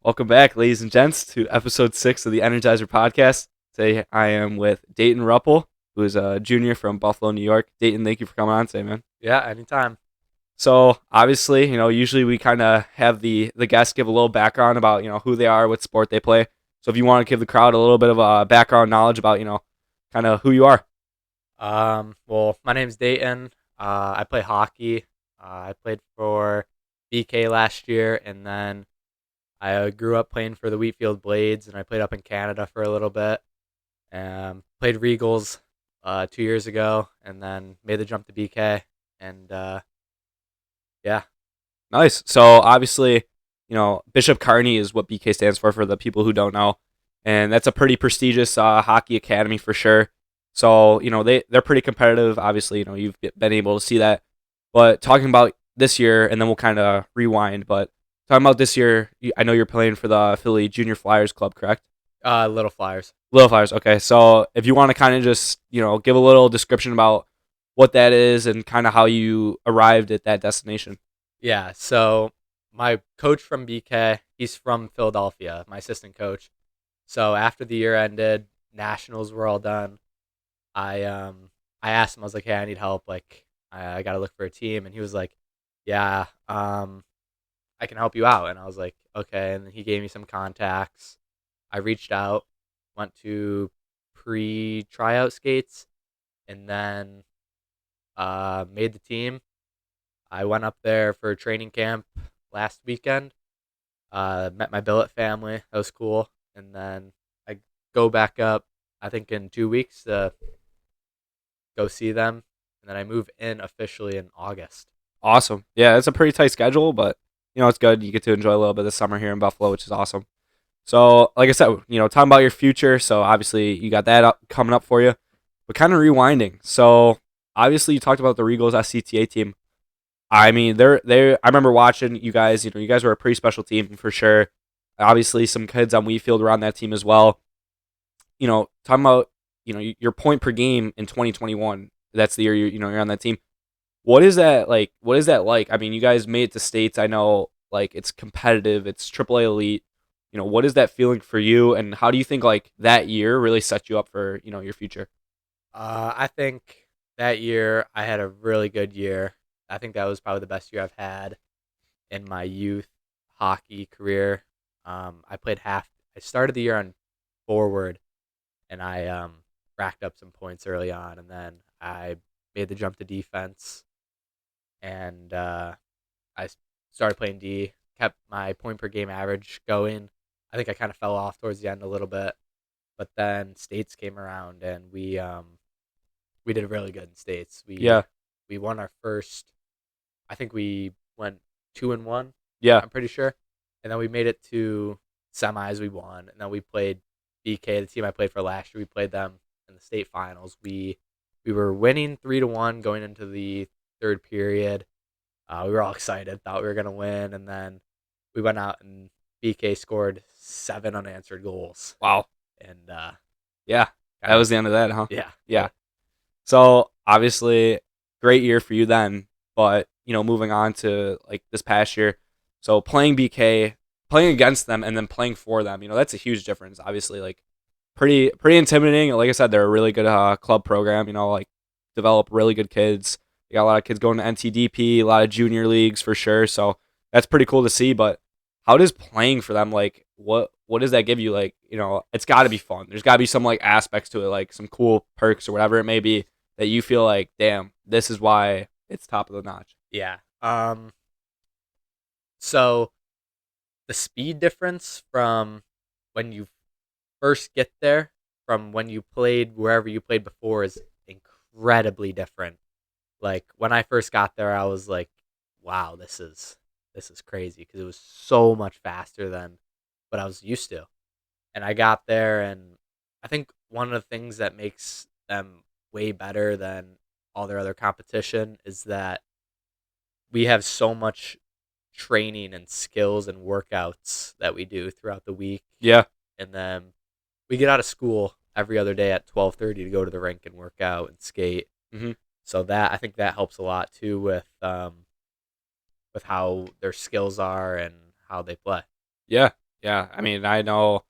Welcome back, ladies and gents, to episode 6 of the Energizer podcast. Today I am with Dayton Ruppel, who is a junior from Buffalo, New York. Dayton, thank you for coming on today, man. Yeah, anytime. So obviously, usually we kind of have the guests give a little background about who they are, what sport they play. So if you want to give the crowd a little bit of background knowledge about kind of who you are. Well, my name's Dayton. I play hockey. I played for BK last year, and then I grew up playing for the Wheatfield Blades, and I played up in Canada for a little bit. Played Regals 2 years ago, and then made the jump to BK. And yeah, Nice. So obviously, Bishop Kearney is what BK stands for the people who don't know, and that's a pretty prestigious hockey academy for sure. So they're pretty competitive. Obviously, you've been able to see that. But talking about this year, and then we'll kind of rewind. But talking about this year, I know you're playing for the Philly Junior Flyers Club, correct? Little Flyers. Little Flyers. Okay. So if you want to kind of just give a little description about what that is and kind of how you arrived at that destination. Yeah, so my coach from BK, he's from Philadelphia, my assistant coach. So after the year ended, nationals were all done. I asked him, I was like, hey, I need help. Like, I got to look for a team. And he was like, yeah, I can help you out. And I was like, okay. And then he gave me some contacts. I reached out, went to pre-tryout skates, and then made the team. I went up there for training camp last weekend. Met my billet family. That was cool. And then I go back up, I think in 2 weeks to go see them. And then I move in officially in August. Awesome. Yeah, it's a pretty tight schedule, but it's good. You get to enjoy a little bit of the summer here in Buffalo, which is awesome. So, like I said, talking about your future. So obviously you got that coming up for you, but kind of rewinding. So obviously you talked about the Regals SCTA team. I mean, they. I remember watching you guys. You guys were a pretty special team for sure. Obviously, some kids on Wheatfield were on that team as well. Talking about your point per game in 2021. That's the year you're on that team. What is that like? What is that like? I mean, you guys made it to states. I know, like it's competitive. It's AAA elite. What is that feeling for you? And how do you think like that year really set you up for your future? I think that year I had a really good year. I think that was probably the best year I've had in my youth hockey career. I played half. I started the year on forward, and I racked up some points early on, and then I made the jump to defense, and I started playing D. Kept my point per game average going. I think I kind of fell off towards the end a little bit, but then states came around, and we did really good in states. Yeah, We won our first. I think we went 2-1. yeah. I'm pretty sure, and then we made it to semis. We won, and then we played BK, the team I played for last year. We played them in the state finals. We were winning 3-1 going into the third period. We were all excited, thought we were gonna win, and then we went out and BK scored 7 unanswered goals, Wow. and Yeah, that kinda, was the end of that, huh? yeah, Yeah. So obviously, great year for you then. But moving on to like this past year, so playing BK, playing against them, and then playing for them, that's a huge difference. Obviously, like pretty intimidating. Like I said, they're a really good club program. Like develop really good kids. They got a lot of kids going to NTDP, a lot of junior leagues for sure. So that's pretty cool to see. But how does playing for them like what does that give you? Like it's got to be fun. There's got to be some like aspects to it, like some cool perks or whatever it may be that you feel like, damn, this is why it's top of the notch. yeah. So the speed difference from when you first get there from when you played wherever you played before is incredibly different. Like when I first got there, I was like, "Wow, this is crazy," because it was so much faster than what I was used to. And I got there, and I think one of the things that makes them way better than all their other competition is that we have so much training and skills and workouts that we do throughout the week, Yeah. and then we get out of school every other day at 12:30 to go to the rink and work out and skate. hmm So that I think that helps a lot too with how their skills are and how they play. Yeah. Yeah, I mean, I know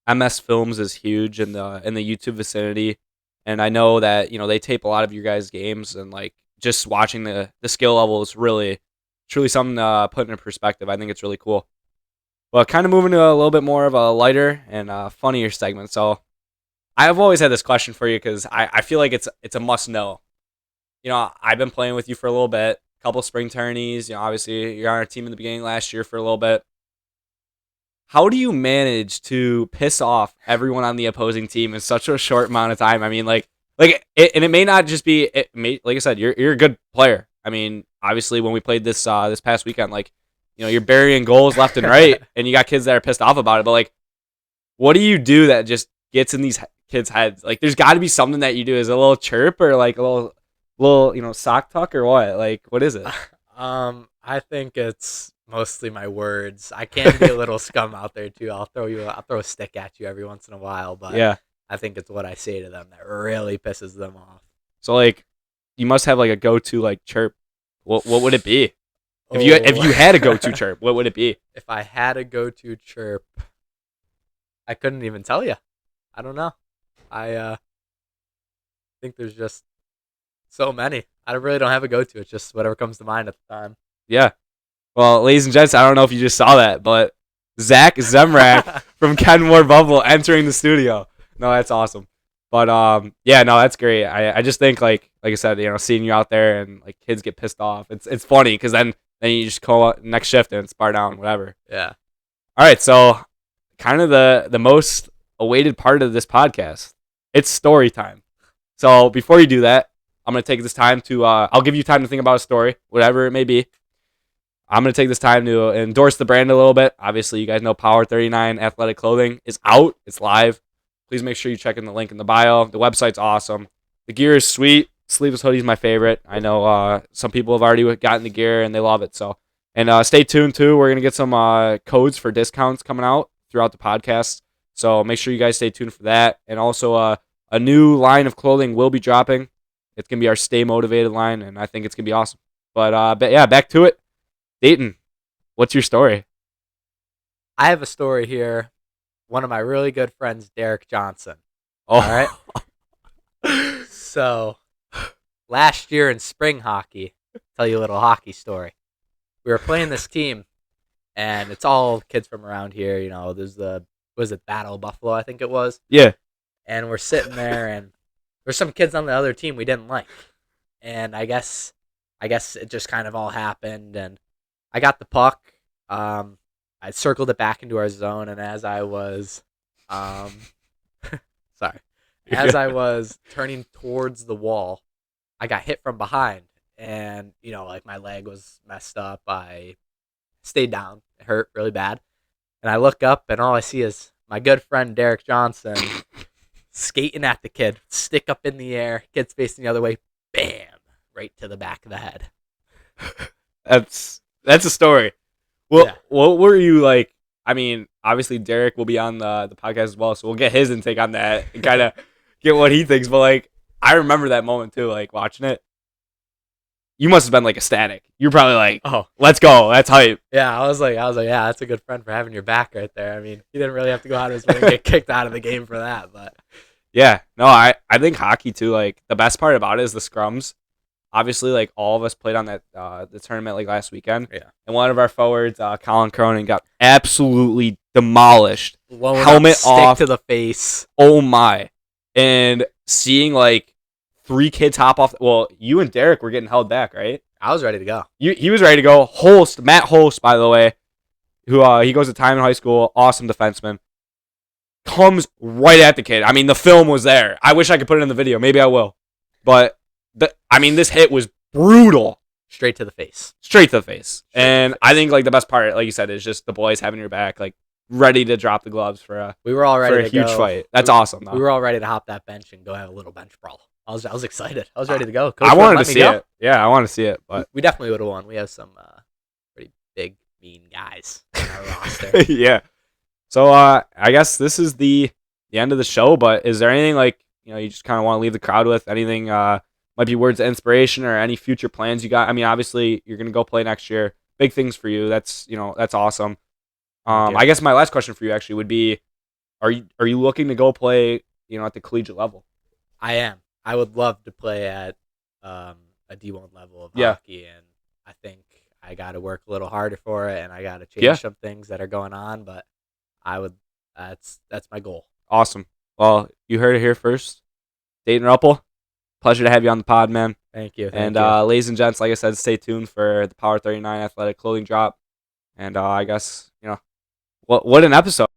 MS Films is huge in the YouTube vicinity, and I know that they tape a lot of your guys' games, and like just watching the skill level is really truly something to put into perspective. I think it's really cool. Well, kind of moving to a little bit more of a lighter and funnier segment. So I've always had this question for you because I feel like it's a must know. I've been playing with you for a little bit, couple spring tourneys. Obviously you're on our team in the beginning last year for a little bit. How do you manage to piss off everyone on the opposing team in such a short amount of time? I mean, and it may not just be. It may, like I said, you're a good player. I mean, obviously, when we played this past weekend, you're burying goals left and right, and you got kids that are pissed off about it. But what do you do that just gets in these kids' heads? Like, there's got to be something that you do. Is it a little chirp or like a little sock tuck or what? Like, what is it? I think it's mostly my words. I can be a little scum out there too. I'll throw a stick at you every once in a while, but Yeah. I think it's what I say to them that really pisses them off. So you must have like a go-to like chirp. What would it be? If you had a go-to chirp, what would it be? If I had a go-to chirp, I couldn't even tell you. I don't know. I think there's just so many. I really don't have a go-to. It's just whatever comes to mind at the time. Yeah. Well, ladies and gents, I don't know if you just saw that, but Zach Zemrak from Kenmore Bubble entering the studio. No, that's awesome. But yeah, no, that's great. I just think like I said, seeing you out there and like kids get pissed off. It's funny because then you just call out next shift and it's bar down, whatever. Yeah. All right, so kind of the most awaited part of this podcast. It's story time. So before you do that, I'm gonna take this time to I'll give you time to think about a story, whatever it may be. I'm going to take this time to endorse the brand a little bit. Obviously, you guys know Power39 Athletic Clothing is out. It's live. Please make sure you check in the link in the bio. The website's awesome. The gear is sweet. Sleeveless hoodie is my favorite. I know some people have already gotten the gear and they love it. So, and stay tuned too. We're going to get some codes for discounts coming out throughout the podcast. So make sure you guys stay tuned for that. And also a new line of clothing will be dropping. It's going to be our Stay Motivated line, and I think it's going to be awesome. But yeah, back to it. Dayton, what's your story? I have a story here. One of my really good friends, Derek Johnson. Oh. All right. So, last year in spring hockey, tell you a little hockey story. We were playing this team, and it's all kids from around here. There's was it Battle of Buffalo, I think it was. Yeah. And we're sitting there, and there's some kids on the other team we didn't like. And I guess it just kind of all happened, and I got the puck. I circled it back into our zone, and as I was, as I was turning towards the wall, I got hit from behind, and my leg was messed up. I stayed down. It hurt really bad, and I look up, and all I see is my good friend Derek Johnson skating at the kid, stick up in the air, kid's facing the other way, bam, right to the back of the head. That's a story. Well, Yeah. What were you like? I mean, obviously Derek will be on the podcast as well, so we'll get his intake on that and kind of get what he thinks. But I remember that moment too, watching it. You must have been ecstatic. You're probably like, Oh, let's go, that's hype. yeah. I was like, yeah, that's a good friend for having your back right there. I mean, he didn't really have to go out of his way and get kicked out of the game for that, but Yeah, no, I think hockey too. The best part about it is the scrums. Obviously, all of us played on that the tournament last weekend. Yeah. And one of our forwards, Colin Cronin, got absolutely demolished. blowing Helmet up, stick off. to the face. Oh my! And seeing 3 kids hop off. Well, you and Derek were getting held back, right? I was ready to go. He was ready to go. Matt Holst, by the way, who he goes to Timon High School, awesome defenseman, comes right at the kid. I mean, the film was there. I wish I could put it in the video. Maybe I will. But this hit was brutal. Straight to the face. Straight to the face. And I think the best part, like you said, is just the boys having your back, ready to drop the gloves for a We were all ready for a to huge go. fight. That's awesome, though. We were all ready to hop that bench and go have a little bench brawl. I was excited. I was ready to go. Coach I wanted wouldn't to let me see go. it. Yeah, I want to see it. But We definitely would have won. We have some pretty big, mean guys on our roster. yeah. So I guess this is the end of the show. But is there anything you just kind of want to leave the crowd with? Anything might be words of inspiration or any future plans you got? I mean, obviously you're gonna go play next year. Big things for you. That's awesome. Thank you. I guess my last question for you actually would be, are you looking to go play, at the collegiate level? I am. I would love to play at a D1 level of Yeah. hockey, and I think I got to work a little harder for it, and I got to Yeah. change some things that are going on. But I would. That's my goal. Awesome. Well, you heard it here first. Dayton Ruppel, pleasure to have you on the pod, man. Thank you. And Thank you. ladies and gents, like I said, stay tuned for the Power 39 Athletic Clothing drop. And I guess, what an episode.